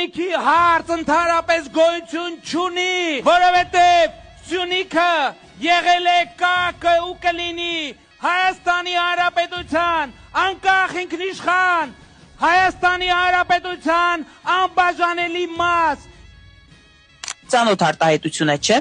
Սյունիքի հարց ընդհանրապես գոյություն չունի, որովհետև Սյունիքը եղել է կա ու կլինի Հայաստանի Հանրապետության անկախ ինքնիշխան Հայաստանի Հանրապետության անբաժանելի մաս։ Ծանոթ արտահայտություն է, չէ՞։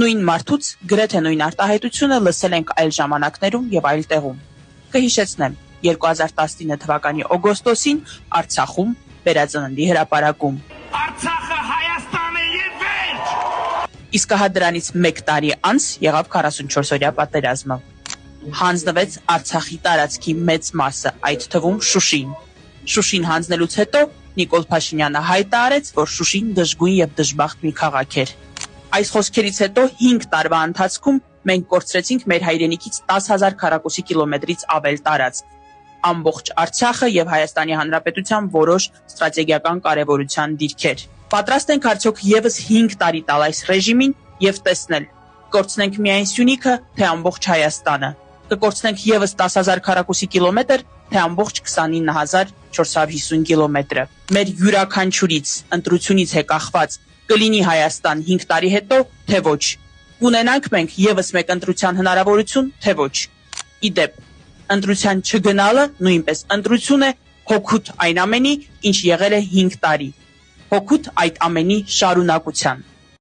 Նույն մարդուց գրեթե նույն արտահայտությունը լսել ենք այլ ժամանակներում եւ այլ տեղում։ Կհիշեցնեմ, 2019 թվականի օգոստոսին Արցախում Վերածննդի հրապարակում։ Արցախը Հայաստան է եւ վերջ։ Իսկ հա դրանից 1 տարի անց եղավ 44-օրյա պատերազմը։ Հանձնվեց Արցախի տարածքի մեծ մասը, այդ թվում Շուշին։ Շուշին հանձնելուց հետո Նիկոլ Փաշինյանը հայտարարեց, որ Շուշին դժգույն եւ դժբախտ մի քաղաք էր։ Այս խոսքերից հետո 5 տարվա ընթացքում մենք կորցրեցինք մեր հայրենիքից 10,000 քառակուսի կիլոմետրից ավել տարածք։ Ամբողջ Արցախը եւ Հայաստանի Հանրապետության որոշ ստրատեգիական կարեւորության դիրքեր։ Պատրաստ ենք արդյոք եւս 5 տարի տալ այս ռեժիմին եւ տեսնել, կորցնենք միայն Սյունիքը, թե ամբողջ Հայաստանը։ Կկորցնենք եւս 10,000 քառակուսի կիլոմետր, թե ամբողջ 29,450 կիլոմետրը։ Մեր յուրաքանչյուրից ընտրությունից է կախված կլինի Հայաստան 5 տարի հետո, թե ոչ։ Ունենանք մենք եւս մեկ ընտրության հնարավորություն, թե ոչ։ Իդեպ, ընտրության չգնալը նույնպես ընտրություն է հօգուտ այն ամենի, ինչ եղել է 5 տարի։ Հօգուտ այդ ամենի շարունակության։